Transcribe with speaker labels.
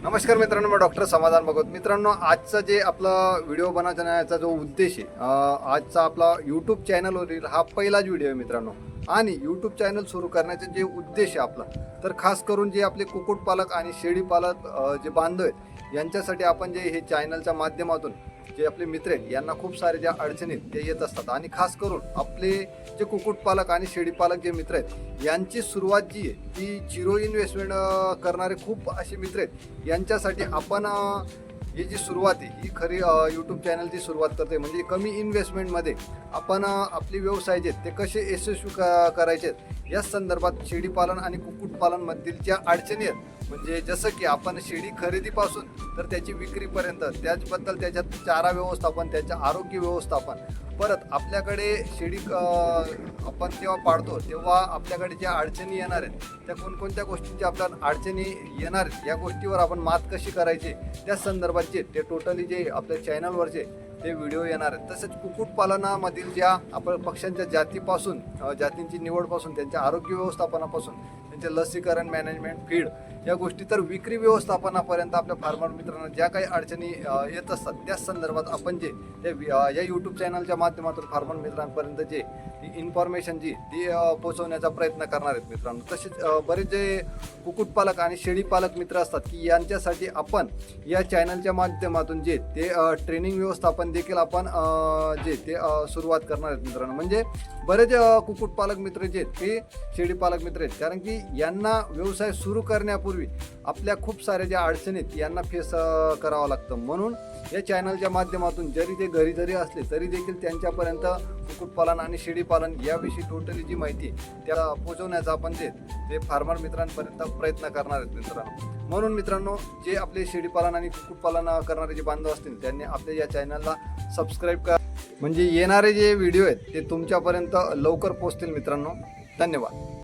Speaker 1: नमस्कार मित्रांनो, मी डॉक्टर समाधान भगवत. मित्रांनो, आजचा जे आपला व्हिडिओ बनवण्याचा जो उद्देश आहे, आजचा आपला यूट्यूब चॅनलवरील हा पहिलाच व्हिडिओ आहे मित्रांनो. आणि यूट्यूब चॅनल सुरू करण्याचे जे उद्देश आहे आपला, तर खास करून जे आपले कुक्कुटपालक आणि शेळीपालक जे बांधव आहेत यांच्यासाठी आपण जे हे चॅनलच्या माध्यमातून जे आपले मित्र आहेत यांना खूप सारे ज्या अडचणीत ते येत असतात. आणि खास करून आपले जे कुक्कुटपालक आणि शेळीपालक जे मित्र आहेत यांची सुरुवात जी आहे ती झिरो इन्व्हेस्टमेंट करणारे खूप असे मित्र आहेत. यांच्यासाठी आपण ही जी सुरुवात आहे ही खरी यूट्यूब चॅनलची सुरुवात करते. म्हणजे कमी इन्व्हेस्टमेंटमध्ये आपण आपले व्यवसाय जे ते कसे यशस्वी करायचे आहेत या संदर्भात शेळीपालन आणि कुक्कुटपालनमधील ज्या अडचणी आहेत, म्हणजे जसं की आपण शेळी खरेदीपासून तर त्याची विक्रीपर्यंत, त्याचबद्दल त्याच्यात चारा व्यवस्थापन, त्याचं आरोग्य व्यवस्थापन, परत आपल्याकडे शेळी आपण जेव्हा पाळतो तेव्हा आपल्याकडे ज्या अडचणी येणार आहेत त्या कोणकोणत्या गोष्टींच्या आपल्याला अडचणी येणार आहेत या गोष्टीवर आपण मात कशी करायची त्या संदर्भातचे ते टोटली जे आपल्या चॅनलवरचे ते व्हिडिओ येणार आहेत. तसेच कुक्कुटपालनामधील ज्या आपण पक्ष्यांच्या जातीपासून, जातींची निवडपासून, त्यांच्या आरोग्य व्यवस्थापनापासून, त्यांचे लसीकरण, मॅनेजमेंट, फीड या गोष्टी तर विक्री व्यवस्थापनापर्यंत आपल्या फार्मर मित्रांना ज्या काही अडचणी येत असतात त्या संदर्भात आपण जे या यूट्यूब चॅनलच्या माध्यमातून फार्मर मित्रांपर्यंत जे इन्फॉर्मेशन जी ती पोहोचवण्याचा प्रयत्न करणार आहेत मित्रांनो. तसेच बरेच जे कुक्कुटपालक आणि शेळीपालक मित्र असतात की यांच्यासाठी आपण या चॅनलच्या माध्यमातून जे ते ट्रेनिंग व्यवस्थापन देखील आपण जे ते सुरुवात करणार आहेत मित्रांनो. म्हणजे बरेच कुक्कुटपालक मित्र जे आहेत ते शेळीपालक मित्र आहेत, कारण की यांना व्यवसाय सुरू करण्यापूर्वी आपल्या खूप साऱ्या ज्या अडचणी आहेत यांना फेस करावं लागतं. म्हणून या चॅनलच्या माध्यमातून जरी ते घरी जरी असले तरी देखील त्यांच्यापर्यंत कुक्कुटपालन आणि शेळीपालन याविषयी टोटली जी माहिती त्या पोहोचवण्याचा आपण जे ते फार्मर मित्रांपर्यंत प्रयत्न करणार आहेत मित्रांनो. म्हणून मित्रांनो, जे आपले शेळीपालन आणि कुक्कुटपालन करणारे जे बांधव असतील त्यांनी आपल्या या चॅनलला सबस्क्राईब करा, म्हणजे येणारे जे व्हिडिओ आहेत ते तुमच्यापर्यंत लवकर पोहोचतील मित्रांनो. धन्यवाद.